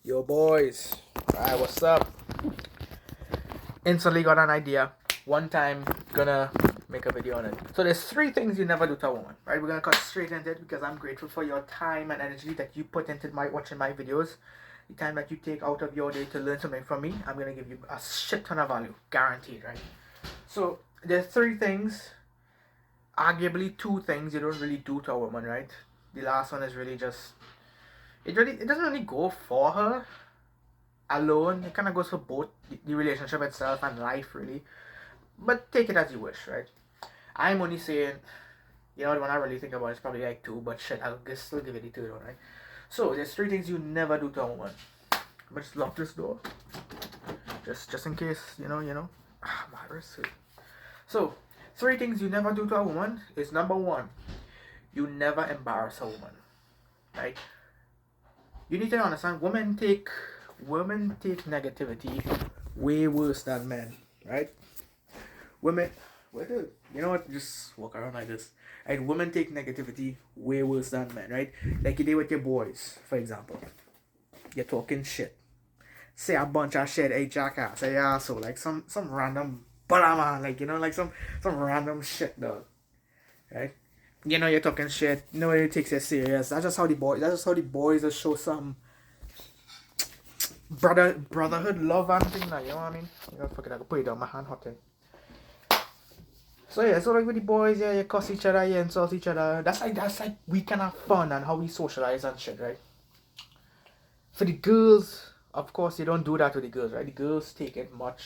Yo, boys. Alright, what's up? Instantly got an idea. One time, gonna make a video on it. So, there's three things you never do to a woman, right? We're gonna cut straight into it because I'm grateful for your time and energy that you put into watching my videos. The time that you take out of your day to learn something from me, I'm gonna give you a shit ton of value, guaranteed, right? So, there's three things, arguably two things you don't really do to a woman, right? The last one is really just it doesn't really go for her alone. It kind of goes for both the relationship itself and life, really. But take it as you wish, right? I'm only saying, when I really think about it, it's probably like two, but shit, I'll still give it the third one, right? So, there's three things you never do to a woman. But just lock this door. Just in case, my wrist hurt. So, three things you never do to a woman is number one, you never embarrass a woman, right? You need to understand, women take negativity way worse than men, right? Women, just walk around like this. Right? Women take negativity way worse than men, right? Like you did with your boys, for example. You're talking shit. Say a bunch of shit, hey jackass, hey asshole, like some random man, like some random shit though. Right? You're talking shit, nobody takes it serious. That's just how the boys just show some brotherhood, love and thing like, you know what I mean? You gotta fuck it, I can put it down, my hand hot thing. So yeah, so like with the boys, yeah, you cuss each other, you insult each other. That's like we can have fun and how we socialize and shit, right? For the girls, of course, you don't do that with the girls, right? The girls take it much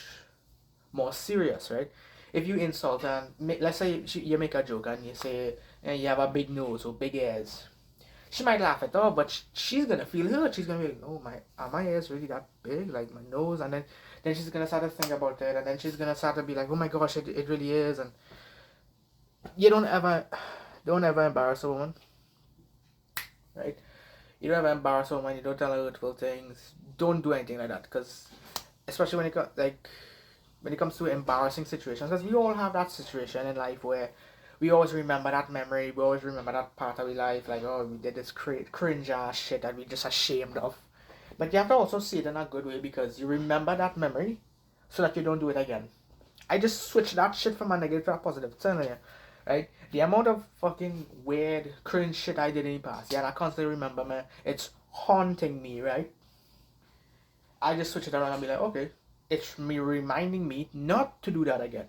more serious, right? If you insult and let's say you make a joke and you say you have a big nose or big ears, she might laugh at all, but she's gonna feel hurt. She's gonna be like, "Oh are my ears really that big? Like my nose?" And then she's gonna start to think about it, and then she's gonna start to be like, "Oh my gosh, it really is." And you don't ever embarrass a woman, right? You don't ever embarrass a woman. You don't tell her hurtful things. Don't do anything like that, because especially when it comes to embarrassing situations, because we all have that situation in life where we always remember that memory, we always remember that part of our life, like, oh, we did this cringe ass shit that we just ashamed of. But you have to also see it in a good way because you remember that memory so that you don't do it again. I just switched that shit from a negative to a positive. Telling you, right? The amount of fucking weird, cringe shit I did in the past, yeah, and I constantly remember, man, it's haunting me, right? I just switch it around and be like, okay, it's me reminding me not to do that again.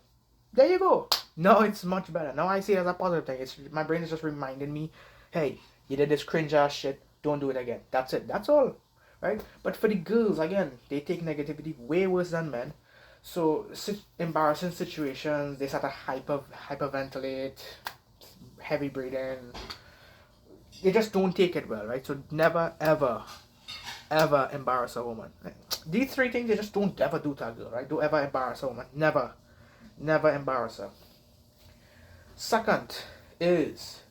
There you go. No, it's much better. Now I see it as a positive thing. It's my brain is just reminding me, hey, you did this cringe ass shit. Don't do it again. That's it. That's all, right? But for the girls, again, they take negativity way worse than men. So embarrassing situations, they start to hyperventilate, heavy breathing. They just don't take it well, right? So never ever embarrass a woman. These three things you just don't ever do to a girl, right? Don't ever embarrass a woman. Never embarrass her. Second is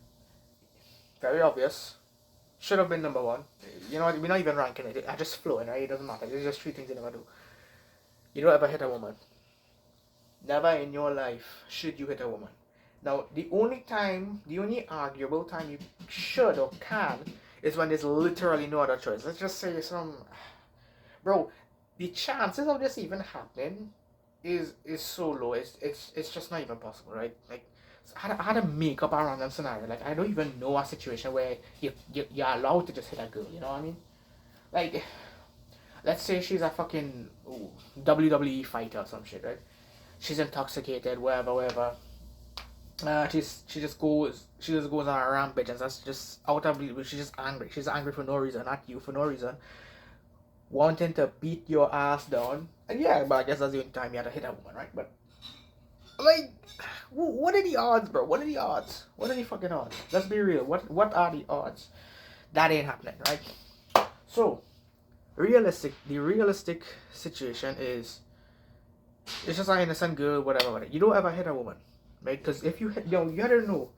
very obvious. Should have been number one. You know what? We're not even ranking it. I just flowing, right? It doesn't matter. There's just three things you never do. You don't ever hit a woman. Never in your life should you hit a woman. Now, the only arguable time you should or can is when there's literally no other choice. Let's just say bro, the chances of this even happening is so low. It's just not even possible, right? Like, I had to make up a random scenario. Like, I don't even know a situation where you're allowed to just hit a girl. You know what I mean? Like, let's say she's a fucking WWE fighter or some shit, right? She's intoxicated, wherever. She just goes on a rampage, and that's just out of blue. She's just angry. She's angry for no reason, at you for no reason, wanting to beat your ass down. And yeah, but I guess that's the only time you had to hit a woman, right? But like, what are the odds, bro? What are the odds? What are the fucking odds? Let's be real. What are the odds? That ain't happening, right? So, the realistic situation is, it's just an innocent girl, whatever. You don't ever hit a woman, right? Because if you hit, you gotta know,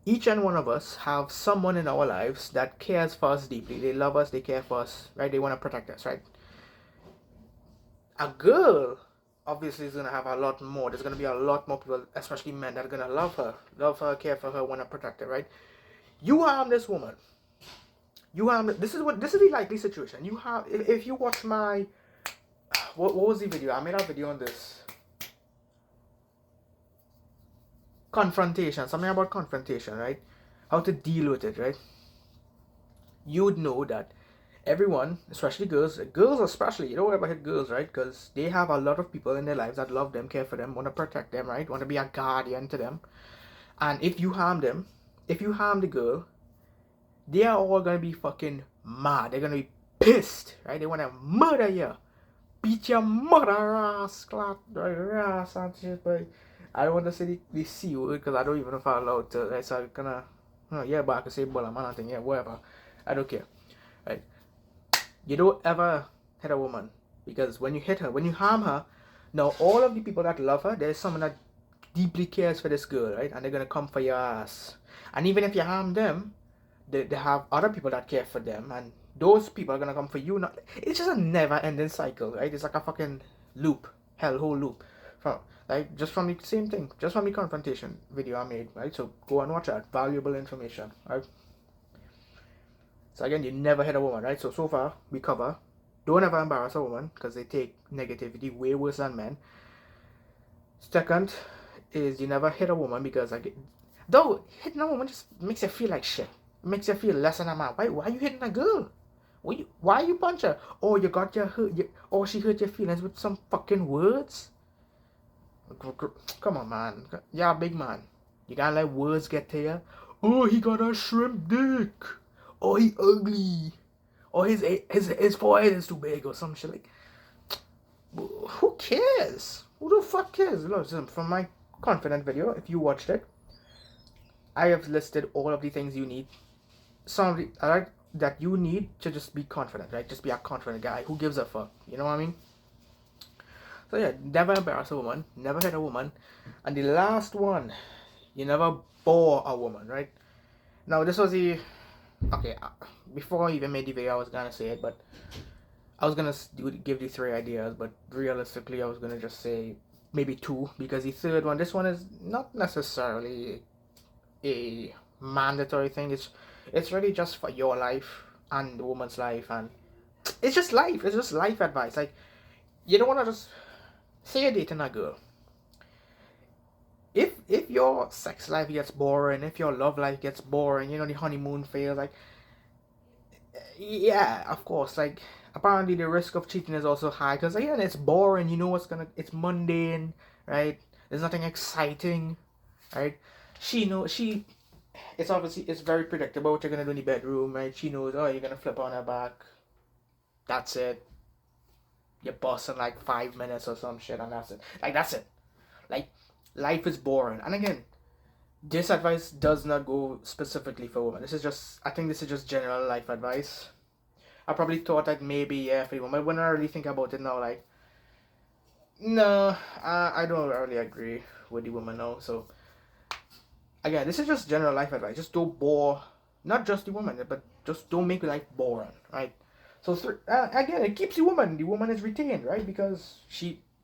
each and one of us have someone in our lives that cares for us deeply. They love us, they care for us, right? They want to protect us, right? A girl obviously is gonna have a lot more. There's gonna be a lot more people, especially men, that are gonna love her, care for her, want to protect her, right? You harm this woman, You have this is the likely situation. You have if you watch my what was the video? I made a video on this confrontation, something about confrontation, right? How to deal with it, right? You'd know that everyone, especially girls especially, you don't ever hit girls, right? Because they have a lot of people in their lives that love them, care for them, want to protect them, right? Want to be a guardian to them. And if you harm them, if you harm the girl, they are all gonna be fucking mad. They're gonna be pissed, right? They wanna murder you, beat your mother ass, clap your ass and shit. But I don't want to say the C word because I don't even know if I'm allowed to. Right? So I'm gonna, yeah, but I can say bull, man, I think, yeah, whatever. I don't care, right? You don't ever hit a woman because when you hit her, when you harm her, now all of the people that love her, there's someone that deeply cares for this girl, right? And they're gonna come for your ass. And even if you harm them, they have other people that care for them, and those people are gonna come for you. Not, it's just a never-ending cycle, right? It's like a fucking loop, hellhole loop, from like just from the same thing, just from the confrontation video I made, right? So go and watch that, valuable information, right? So again, you never hit a woman, right? So far we cover, don't ever embarrass a woman because they take negativity way worse than men. Second is you never hit a woman because like, though hitting a woman just makes you feel like shit. It makes you feel less than a man. Why you hitting a girl? Why you punch her? Oh, you got your hurt. Or she hurt your feelings with some fucking words. Come on, man. You're a big man. You gotta let words get to you. Oh, he got a shrimp dick. Oh, he ugly. Or his forehead is too big or some shit like. Who cares? Who the fuck cares? Look, from my confident video, if you watched it, I have listed all of the things you need. Some of the that you need to just be confident, right? Just be a confident guy. Who gives a fuck? You know what I mean? So yeah, never embarrass a woman, never hit a woman, and the last one, you never bore a woman, right? Now this was the okay. Before I even made the video, I was gonna say it, but I was gonna give the three ideas, but realistically, I was gonna just say maybe two because the third one, this one is not necessarily a mandatory thing. It's really just for your life and the woman's life, and it's just life. It's just life advice. Like you don't want to just say you're dating a girl. If your sex life gets boring, if your love life gets boring, you know the honeymoon phase, like yeah, of course, like apparently the risk of cheating is also high because again it's boring. You know it's mundane, right? There's nothing exciting, right? She it's obviously it's very predictable what you're gonna do in the bedroom, right? She knows, oh, you're gonna flip on her back. That's it. You're boss in like 5 minutes or some shit, and that's it. Like that's it. Like life is boring. And again, this advice does not go specifically for women. I think this is just general life advice. I probably thought that maybe yeah for women, but when I really think about it now, like no, I don't really agree with the woman now. So again, this is just general life advice. Just don't bore, not just the woman, but just don't make life boring, right? So again, it keeps the woman. The woman is retained, right? Because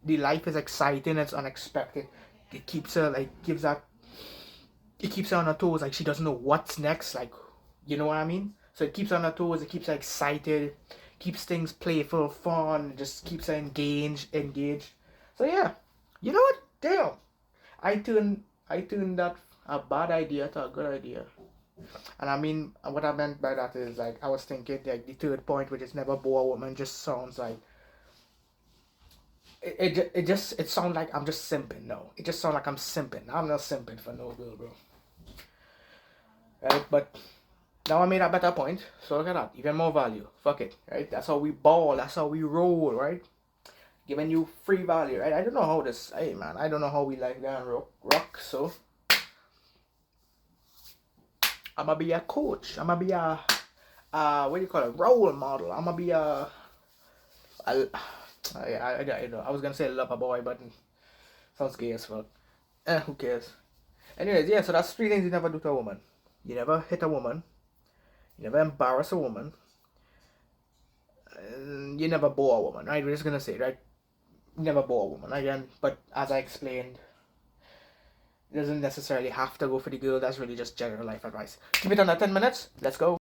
the life is exciting. It's unexpected. It keeps her it keeps her on her toes. Like she doesn't know what's next. Like, you know what I mean? So it keeps her on her toes. It keeps her excited. Keeps things playful, fun. Just keeps her engaged. So yeah, you know what? Damn, I turned that a bad idea to a good idea. And I mean, what I meant by that is like I was thinking like the third point, which is never bore a woman, just sounds like it sounds like I'm just simping. No, it just sounds like I'm simping. I'm not simping for no girl, bro. Right? But now I made a better point. So look at that, even more value. Fuck it, right? That's how we ball. That's how we roll, right? Giving you free value, right? I don't know how this. Hey man, I don't know how we like that rock. So I'm gonna be a coach. I'm gonna be a what do you call it? Role model. I'm gonna be I was gonna say lover boy, but sounds gay as fuck. Who cares? Anyways, yeah. So that's three things you never do to a woman. You never hit a woman. You never embarrass a woman. And you never bore a woman, right? We're just gonna say, right? You never bore a woman again. But as I explained, it doesn't necessarily have to go for the girl. That's really just general life advice. Keep it under 10 minutes. Let's go.